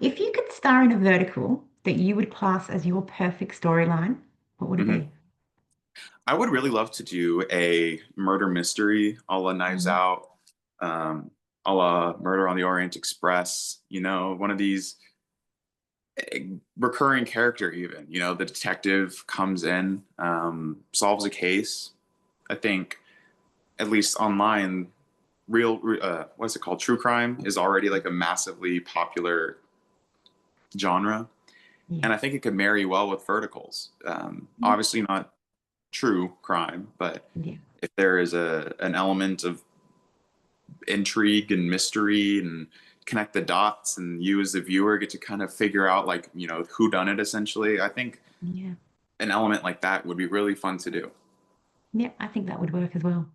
If you could star in a vertical that you would class as your perfect storyline, what would it Hmm. be? I would really love to do a murder mystery a la Knives Mm. Out, a la Murder on the Orient Express, one of these recurring character even, the detective comes in, solves a case. I think at least online, what's it called? True crime is already like a massively popular genre. Yeah. And I think it could marry well with verticals. Mm. Obviously not true crime, but Yeah. if there is an element of intrigue and mystery and connect the dots and you as the viewer get to kind of figure out like, who done it essentially. I think Yeah. an element like that would be really fun to do. Yeah, I think that would work as well.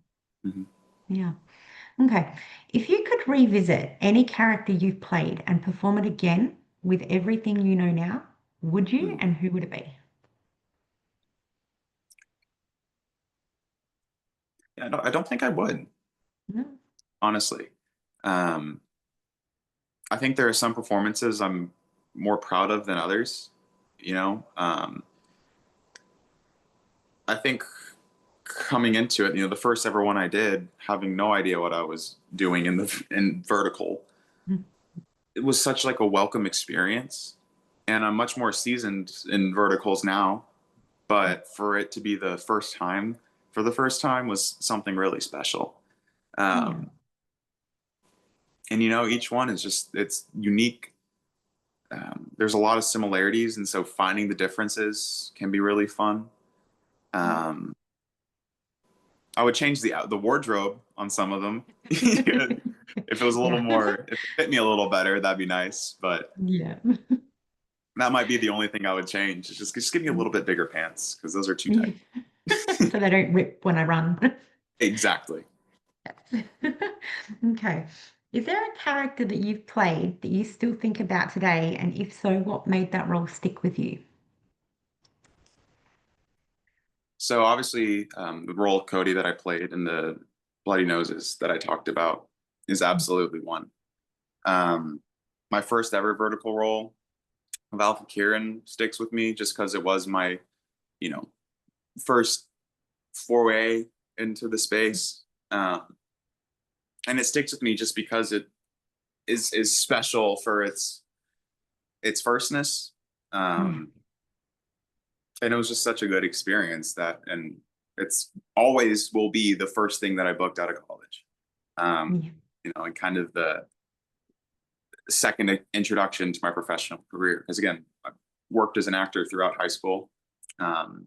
Mhm. Yeah. Okay. If you could revisit any character you've played and perform it again with everything you know now, would you Mm. and who would it be? Yeah, I don't think I would, No. honestly. Um, I think there are some performances I'm more proud of than others, you know. I think coming into it, the first ever one I did, having no idea what I was doing in vertical, Mm. it was such like a welcome experience. And I'm much more seasoned in verticals now, but for it to be the first time, for the first time was something really special. Yeah. Um, and each one is just it's unique. There's a lot of similarities, and so finding the differences can be really fun. Yeah. Um, I would change the wardrobe on some of them. If it was a little Yeah. more, if it fit me a little better, that'd be nice. But Yeah. that might be the only thing I would change. Just give me a little bit bigger pants because those are too Yeah. tight. So they don't rip when I run. Exactly. Okay. Is there a character that you've played that you still think about today? And if so, what made that role stick with you? So obviously, the role of Cody that I played in the Bloody Noses that I talked about is absolutely one. Um, my first ever vertical role of Alpha Kieran sticks with me just because it was my, you know, first foray into the space. And it sticks with me just because it is special for its firstness. Yeah. Um, and it was just such a good experience and it's always will be the first thing that I booked out of college. Um, Yeah. and kind of the second introduction to my professional career. Because again, I worked as an actor throughout high school, um,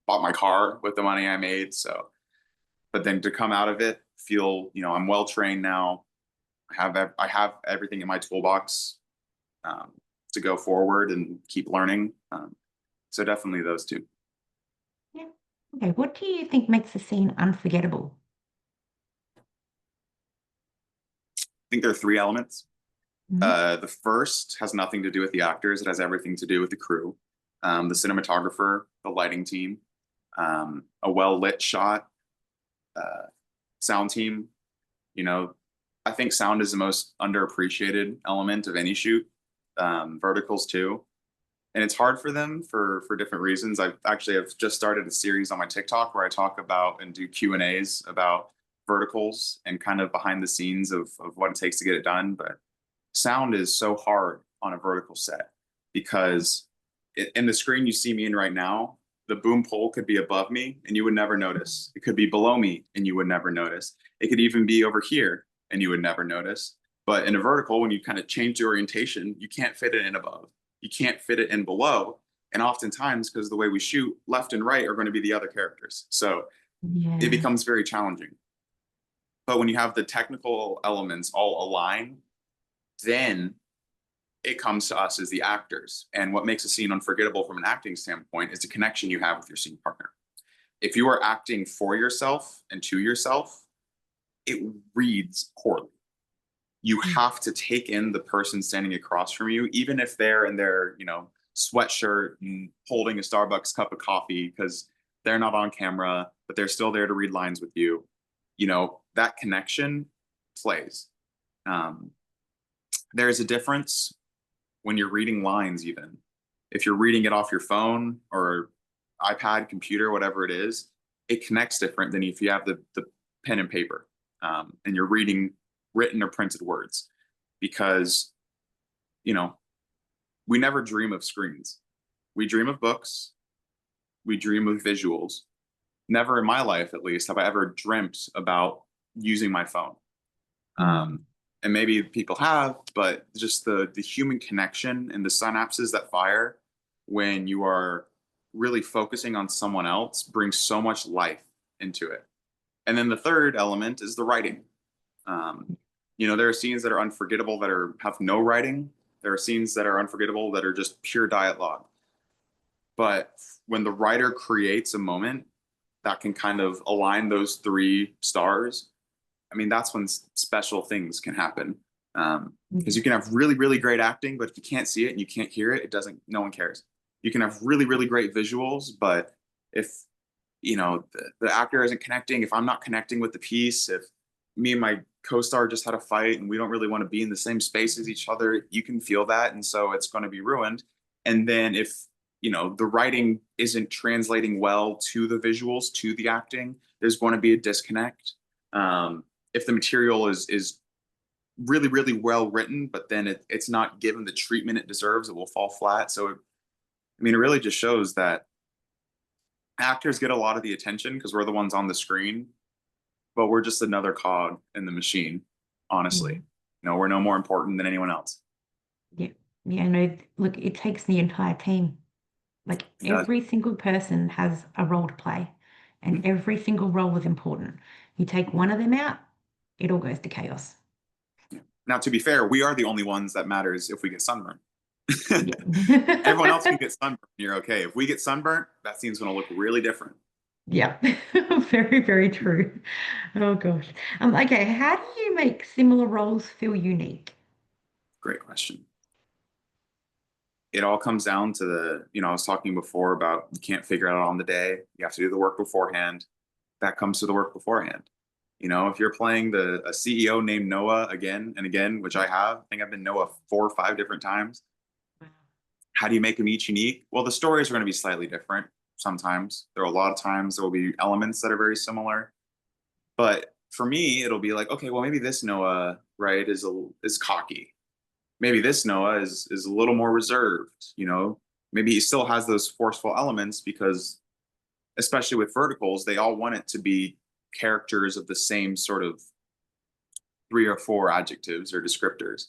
bought my car with the money I made. So, but then to come out of it, feel I'm well trained now. I have everything in my toolbox um, to go forward and keep learning. So definitely those two. Yeah. Okay. What do you think makes a scene unforgettable? I think there are three elements. Mhm. The first has nothing to do with the actors; it has everything to do with the crew, the cinematographer, the lighting team, a well lit shot, uh, sound team. You know, I think sound is the most underappreciated element of any shoot. Verticals too, and it's hard for them for different reasons. I've just started a series on my TikTok where I talk about and do Q&As about verticals and kind of behind the scenes of what it takes to get it done. But sound is so hard on a vertical set because in the screen you see me in right now, the boom pole could be above me and you would never notice. It could be below me and you would never notice. It could even be over here and you would never notice. But in a vertical, when you kind of change the orientation, you can't fit it in above. You can't fit it in below. And oftentimes, because the way we shoot, left and right are going to be the other characters. So it Yeah. becomes very challenging. But when you have the technical elements all align, then it comes to us as the actors. And what makes a scene unforgettable from an acting standpoint is the connection you have with your scene partner. If you are acting for yourself and to yourself, it reads poorly. You Mm. have to take in the person standing across from you, even if they're in their, sweatshirt and holding a Starbucks cup of coffee because they're not on camera, but they're still there to read lines with you. That connection plays. Um, there is a difference. when you're reading lines, even if you're reading it off your phone or iPad, computer, whatever it is, it connects different than if you have the pen and paper, and you're reading written or printed words, because you know we never dream of screens. We dream of books. We dream of visuals. Never in my life, at least, have I ever dreamt about using my phone. Mm. And maybe people have, but just the human connection and the synapses that fire when you are really focusing on someone else brings so much life into it. And then the third element is the writing. Um, there are scenes that are unforgettable that have no writing. There are scenes that are unforgettable that are just pure dialogue. But when the writer creates a moment that can kind of align those three stars, I mean, that's when special things can happen. Because you can have really, really great acting, but if you can't see it and you can't hear it, no one cares. You can have really, really great visuals, but if, the actor isn't connecting, if I'm not connecting with the piece, if me and my co-star just had a fight and we don't really want to be in the same space as each other, you can feel that. And so it's going to be ruined. And then if, the writing isn't translating well to the visuals, to the acting, there's going to be a disconnect. If the material is really, really well written, but then it's not given the treatment it deserves, it will fall flat. So, it really just shows that actors get a lot of the attention because we're the ones on the screen, but we're just another cog in the machine, honestly. Mm. We're no more important than anyone else. Yeah. Yeah, no, look, it takes the entire team. Like It does. every single person has a role to play, and Mhm. every single role is important. You take one of them out, it all goes to chaos. Yeah. Now, to be fair, we are the only ones that matters if we get sunburned. Everyone else Yeah. can get sunburned. You're okay. If we get sunburned, that scene's going to look really different. Yeah. Very, very true. Oh gosh. Okay, how do you make similar roles feel unique? Great question. It all comes down to I was talking before about you can't figure it out on the day. You have to do the work beforehand. That comes to the work beforehand. If you're playing a CEO named Noah again and again, which I think I've been Noah 4 or 5 different times. How do you make them each unique? Well, the stories are going to be slightly different sometimes. There are a lot of times there will be elements that are very similar. But for me, it'll be like, okay, well, maybe this Noah, right, is cocky. Maybe this Noah is a little more reserved. Maybe he still has those forceful elements because, especially with verticals, they all want it to be characters of the same sort of 3 or 4 adjectives or descriptors.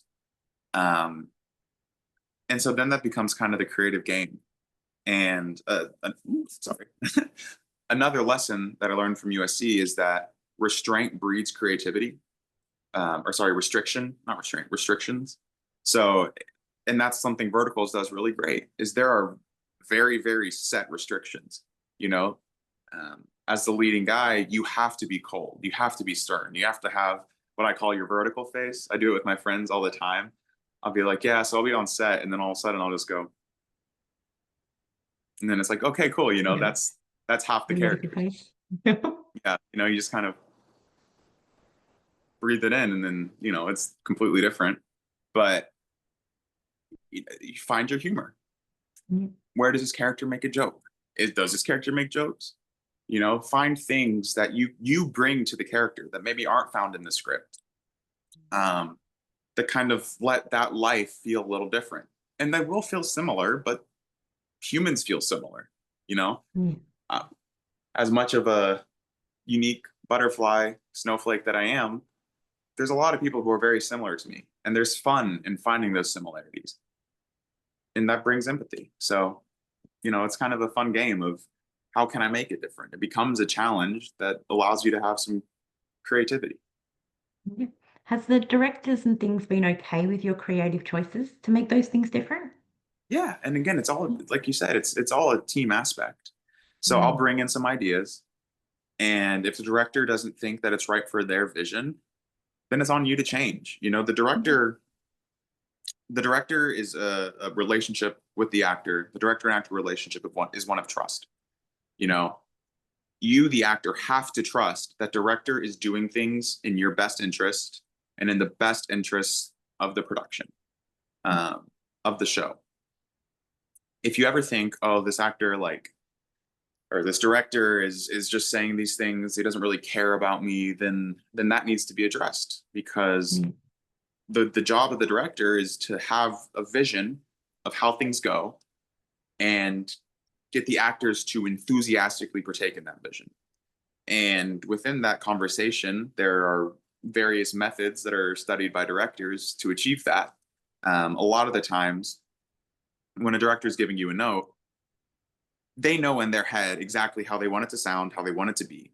Um, and so then that becomes kind of the creative game. And sorry, another lesson that I learned from USC is that restraint breeds creativity. Or sorry, restriction, not restraint, restrictions. So, and that's something Verticals does really great, is there are very, very set restrictions. You know, as the leading guy, you have to be cold, you have to be stern, you have to have what I call your vertical face. I do it with my friends all the time. I'll be like, yeah, so I'll be on set, and then all of a sudden I'll just go, and then it's like, okay, cool, Yeah. that's half the Vertical characters. face. Yeah, you just kind of breathe it in, and then it's completely different. But you find your humor. Yeah. Where does this character make a joke? Does this character make jokes? Find things that you bring to the character that maybe aren't found in the script. That kind of let that life feel a little different. And they will feel similar, but humans feel similar, you know? Yeah. Uh, as much of a unique butterfly snowflake that I am, there's a lot of people who are very similar to me. And there's fun in finding those similarities. And that brings empathy. So, it's kind of a fun game of how can I make it different? It becomes a challenge that allows you to have some creativity. Yeah. Has the directors and things been okay with your creative choices to make those things different? Yeah, and again, it's all like you said, it's all a team aspect. So I'll Mm. bring in some ideas, and if the director doesn't think that it's right for their vision, then it's on you to change. The director is a relationship with the actor. The director and actor relationship is one of trust. You know, you, the actor, have to trust that director is doing things in your best interest and in the best interest of the production. Um, of the show. If you ever think, oh, this actor like or this director is just saying these things, he doesn't really care about me, then that needs to be addressed because Mm, the job of the director is to have a vision of how things go and get the actors to enthusiastically partake in that vision. And within that conversation, there are various methods that are studied by directors to achieve that. A lot of the times, when a director is giving you a note, they know in their head exactly how they want it to sound, how they want it to be.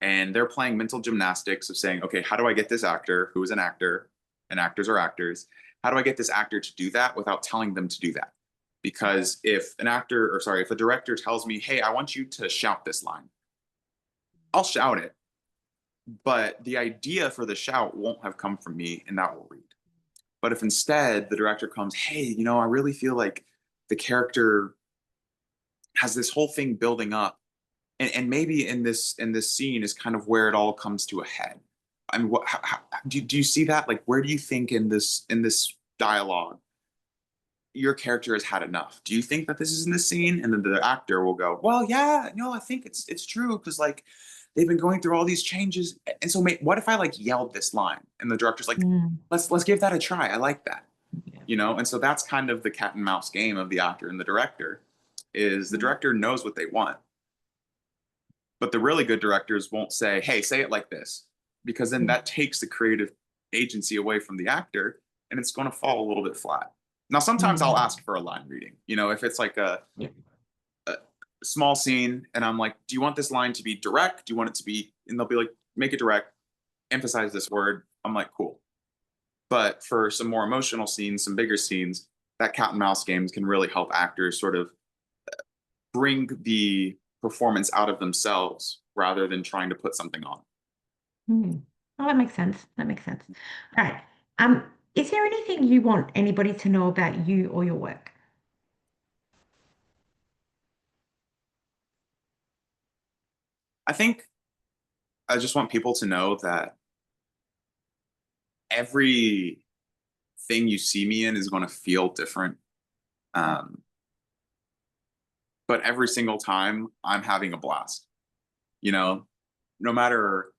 And they're playing mental gymnastics of saying, okay, how do I get this actor, who is an actor, and actors are actors, how do I get this actor to do that without telling them to do that? Because if an actor, or sorry, if a director tells me, hey, I want you to shout this line, I'll shout it. But the idea for the shout won't have come from me, and that will read. But if instead the director comes, hey, I really feel like the character has this whole thing building up, and maybe in this scene is kind of where it all comes to a head. I mean, do you see that? Like, where do you think in this dialogue your character has had enough? Do you think that this is in the scene? And then the actor will go, well, yeah, no, I think it's true because like they've been going through all these changes, and so what if I like yelled this line? And the director's like, mm, let's give that a try. I like that, yeah. and so that's kind of the cat and mouse game of the actor and the director. Is the Mm, director knows what they want, but the really good directors won't say, hey, say it like this, because then mm, that takes the creative agency away from the actor and it's going to fall a little bit flat. Now, sometimes I'll mm, ask for a line reading, if it's like yeah. a small scene and I'm like, do you want this line to be direct? Do you want it to be, and they'll be like, make it direct, emphasize this word. I'm like, cool. But for some more emotional scenes, some bigger scenes, that cat and mouse games can really help actors sort of bring the performance out of themselves rather than trying to put something on. Mm. Oh, that makes sense. That makes sense. All right. Um, is there anything you want anybody to know about you or your work? I think I just want people to know that every thing you see me in is going to feel different. Um, but every single time I'm having a blast, you know, no matter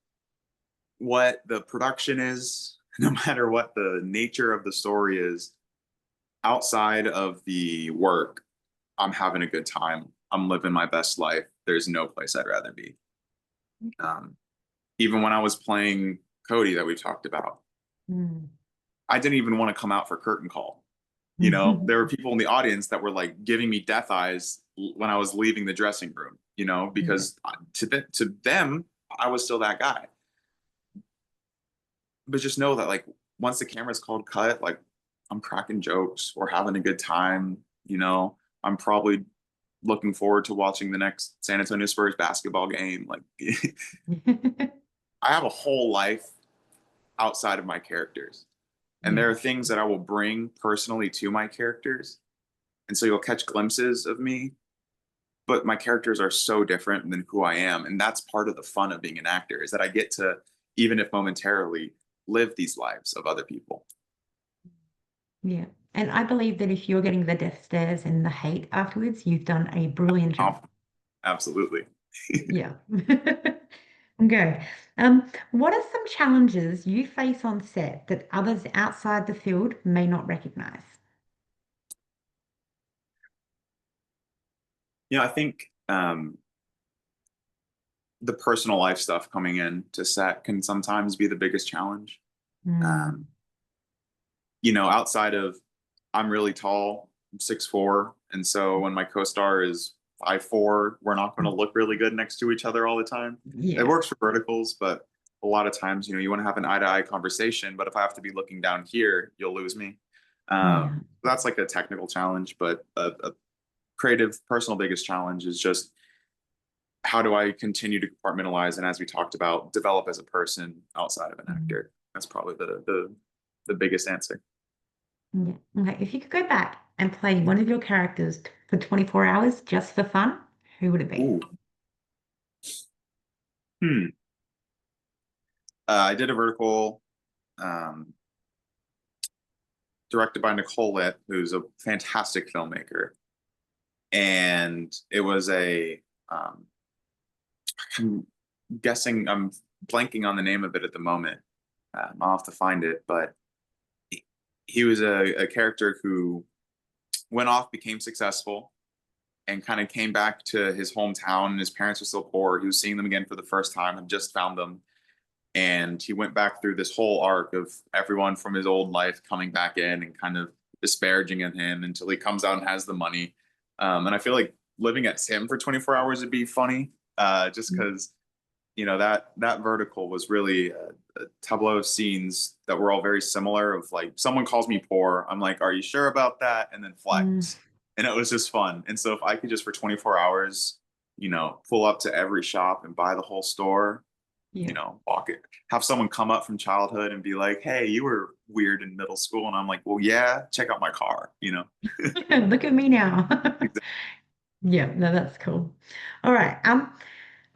what the production is, no matter what the nature of the story is, outside of the work, I'm having a good time. I'm living my best life. There's no place I'd rather be. Um, Even when I was playing Cody that we talked about, Mm. I didn't even want to come out for curtain call. There were people in the audience that were like giving me death eyes when I was leaving the dressing room, Yeah. because to them, I was still that guy. But just know that like once the camera's called cut, like I'm cracking jokes or having a good time, I'm probably looking forward to watching the next San Antonio Spurs basketball game. Like I have a whole life outside of my characters. And there Yeah. are things that I will bring personally to my characters. And so you'll catch glimpses of me, but my characters are so different than who I am. And that's part of the fun of being an actor is that I get to, even if momentarily, live these lives of other people. Yeah. And I believe that if you're getting the death stares and the hate afterwards, you've done a brilliant Oh, job. absolutely. Yeah. Okay. What are some challenges you face on set that others outside the field may not recognize? I think the personal life stuff coming in to set can sometimes be the biggest challenge. Um, Mm, Outside of I'm really tall, I'm 6'4", and so when my co-star is 5'4", we're not going to look really good next to each other all the time. It yeah. works for verticals, but a lot of times, you want to have an eye-to-eye conversation, but if I have to be looking down here, you'll lose me. Yeah. That's like a technical challenge, but a creative, personal biggest challenge is just how do I continue to compartmentalize and, as we talked about, develop as a person outside of an Mm, actor. That's probably the biggest answer. yeah. Okay. If you could go back and play one of your characters for 24 hours just for fun, who would it be? Ooh. Hmm. I did a vertical. Um, directed by Nicole Litt, who's a fantastic filmmaker. And it was I'm guessing, I'm blanking on the name of it at the moment. I'll have to find it, but he was a character who went off, became successful, and kind of came back to his hometown. And his parents were still poor. He was seeing them again for the first time, had just found them. And he went back through this whole arc of everyone from his old life coming back in and kind of disparaging in him until he comes out and has the money. And I feel like living at Sim for 24 hours would be funny, just because that vertical was really a tableau of scenes that were all very similar. Of like, someone calls me poor, I'm like, are you sure about that? And then Mm, flex, and it was just fun. And so if I could just for 24 hours, pull up to every shop and buy the whole store, yeah. walk it, have someone come up from childhood and be like, hey, you were weird in middle school, and I'm like, well, yeah, check out my car. Look at me now. Yeah, no, that's cool. All right.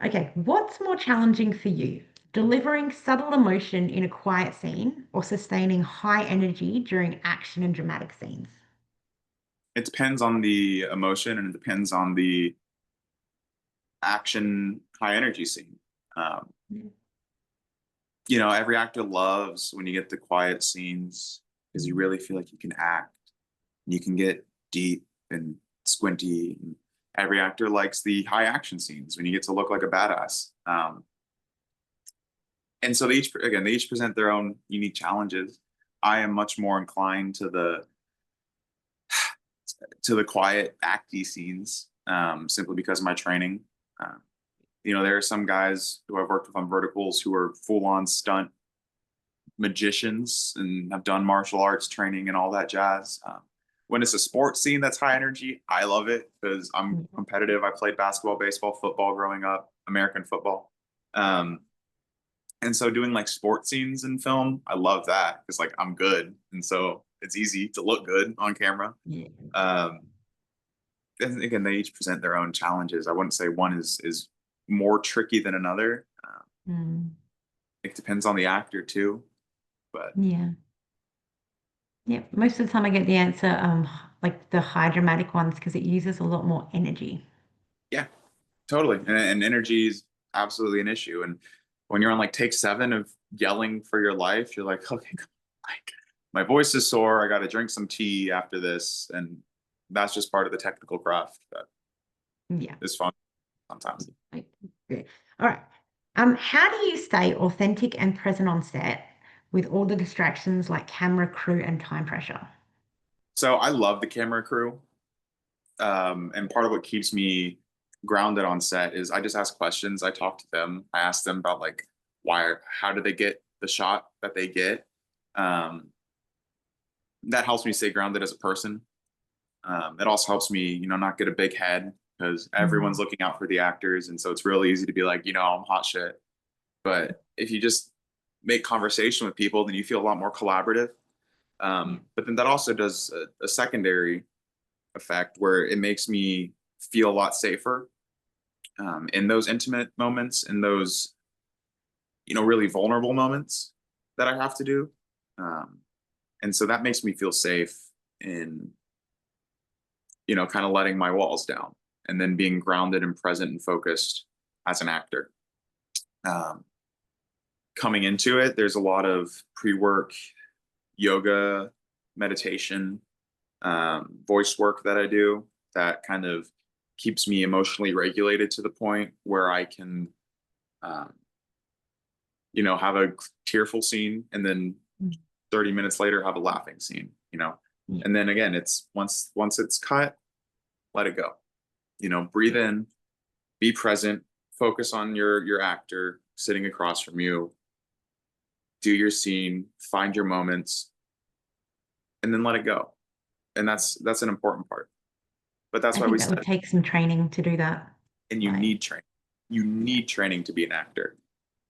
Okay, what's more challenging for you? Delivering subtle emotion in a quiet scene or sustaining high energy during action and dramatic scenes? It depends on the emotion, and it depends on the action high energy scene. um, Mm, Every actor loves when you get the quiet scenes because you really feel like you can act. You can get deep and squinty. And every actor likes the high action scenes when you get to look like a badass. And so they each present their own unique challenges. I am much more inclined to the quiet acty scenes, simply because of my training. Um, there are some guys who I've worked with on verticals who are full on stunt magicians and have done martial arts training and all that jazz. When it's a sports scene that's high energy, I love it because I'm mm, competitive. I played basketball, baseball, football growing up, American football. Um, and so doing like sports scenes in film, I love that because like I'm good. And so it's easy to look good on camera. yeah. Um, and again, they each present their own challenges. I wouldn't say one is more tricky than another. Mm, It depends on the actor too, but yeah. Yeah. Most of the time I get the answer, like the high dramatic ones because it uses a lot more energy. yeah, totally. And energy is absolutely an issue. And when you're on like take 7 of yelling for your life, you're like, okay, like my voice is sore. I got to drink some tea after this, and that's just part of the technical craft that Yeah. is fun sometimes. Like, good. All right. How do you stay authentic and present on set with all the distractions like camera, crew, and time pressure? So I love the camera crew. And part of what keeps me grounded on set is I just ask questions. I talk to them. I ask them about like how do they get the shot that they get? Um, that helps me stay grounded as a person. It also helps me, not get a big head because everyone's Mm, looking out for the actors, and so it's really easy to be like, I'm hot shit. But if you just make conversation with people, then you feel a lot more collaborative. yeah. But then that also does a secondary effect where it makes me feel a lot safer, in those intimate moments, in those, really vulnerable moments that I have to do. Um, and so that makes me feel safe in, kind of letting my walls down and then being grounded and present and focused as an actor. Um, Coming into it, there's a lot of pre-work yoga, meditation, voice work that I do that kind of keeps me emotionally regulated to the point where I can, um, have a tearful scene and then Mm, 30 minutes later have a laughing scene. yeah. And then again, it's once it's cut, let it go. Breathe Yeah. in, be present, focus on your actor sitting across from you, do your scene, find your moments, and then let it go. And that's an important part. But that's I why think we that would study. take some training to do that. And you Like, need training. You yeah. need training to be an actor.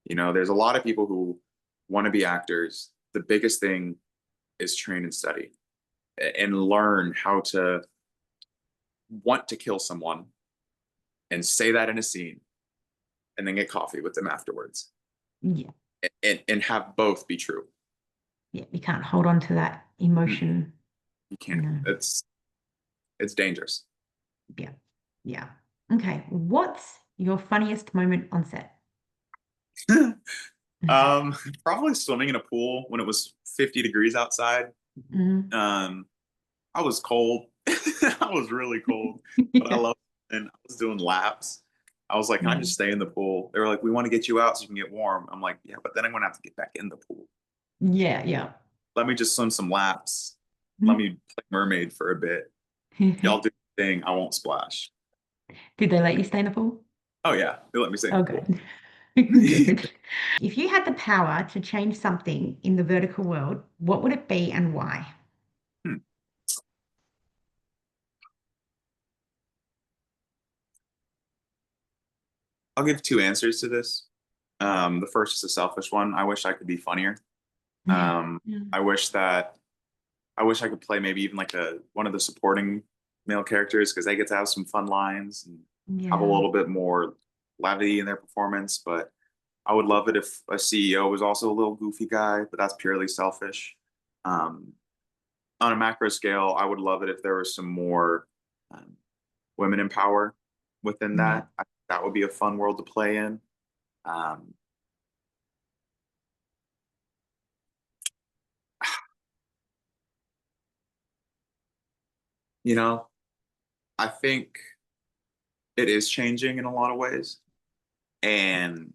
There's a lot of people who want to be actors. The biggest thing is train and study and learn how to want to kill someone and say that in a scene and then get coffee with them afterwards Yeah. and have both be true. Yeah, you can't hold on to that Mm, emotion. You can't. No. It's dangerous. Yeah. Yeah. Okay. What's your funniest moment on set? Um, Probably swimming in a pool when it was 50 degrees outside. Mm. Um, I was cold. I was really cold, but I Yeah. loved it. And I was doing laps. I was like, can I Mm. just stay in the pool? They were like, we want to get you out so you can get warm. I'm like, yeah, but then I'm gonna have to get back in the pool. Yeah. Yeah. Let me just swim some laps. Let Mm. me play mermaid for a bit. Y'all do the thing. I won't splash. Did they let you stay in the pool? Oh yeah, they let me stay in Oh, the pool. good. Good. If you had the power to change something in the vertical world, what would it be and why? Hmm. I'll give two answers to this. The first is a selfish one. I wish I could be funnier. Yeah. Yeah. I wish that I wish I could play maybe even like a one of the supporting male characters because they get to have some fun lines and have a Yeah. little bit more levity in their performance. But I would love it if a CEO was also a little goofy guy, but that's purely selfish. Um, on a macro scale, I would love it if there was some more um, women in power within Yeah. that. That would be a fun world to play in. Um, you know, I think it is changing in a lot of ways, and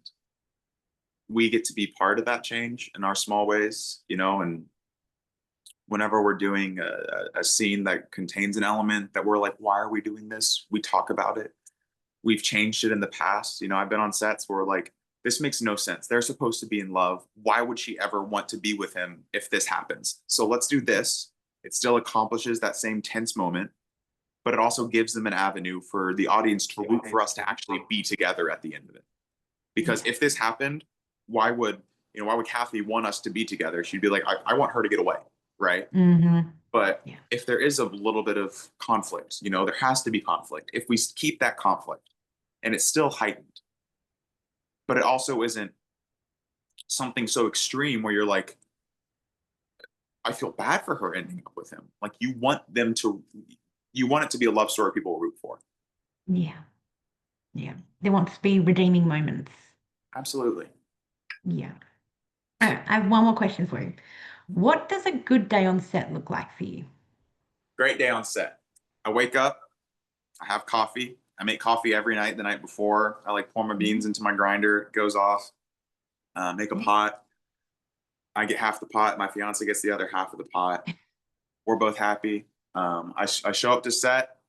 we get to be part of that change in our small ways, and whenever we're doing a scene that contains an element that we're like, why are we doing this? We talk about it. We've changed it in the past. I've been on sets where like, this makes no sense. They're supposed to be in love. Why would she ever want to be with him if this happens? So let's do this. It still accomplishes that same tense moment, but it also gives them an avenue for the audience to root for us to actually be together at the end of it. Because Yeah. if this happened, why would why would Kathy want us to be together? She'd be like, I want her to get away, right? Hmm. But Yeah. if there is a little bit of conflict, there has to be conflict. If we keep that conflict and it's still heightened, but it also isn't something so extreme where you're like, I feel bad for her ending up with him. Like you want it to be a love story people will root for. Yeah. Yeah. There wants to be redeeming moments. Absolutely. Yeah. All right, I have one more question for you. What does a good day on set look like for you? Great day on set. I wake up, I have coffee. I make coffee every night the night before. I like pour my beans Mhm. into my grinder, it goes off, make a Yeah. pot. I get half the pot. My fiance gets the other half of the pot. We're both happy. I show up to set,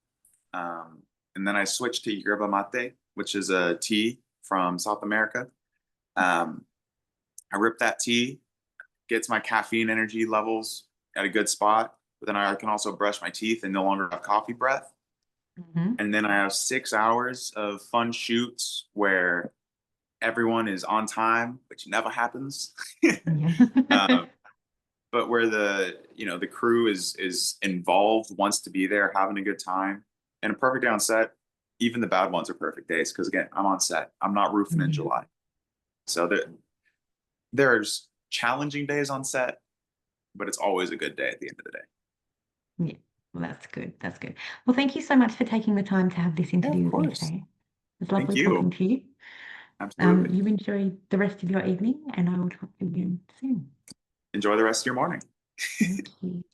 um, and then I switch to yerba mate, which is a tea from South America. Um, I rip that tea, gets my caffeine energy levels at a good spot, but then I can also brush my teeth and no longer have coffee breath. Hmm. And then I have 6 hours of fun shoots where everyone is on time, which never happens. Yeah. um, but where the crew is involved, wants to be there, having a good time, and a perfect day on set. Even the bad ones are perfect days because again, I'm on set. I'm not roofing in Yeah. July, so there's challenging days on set, but it's always a good day at the end of the day. Yeah. Well, that's good. That's good. Well, thank you so much for taking the time to have this Yeah, of interview with me course. today. It was Thank lovely you. talking to you. Absolutely. You enjoy the rest of your evening, and I will talk to you again soon. Enjoy the rest of your morning. Thank you.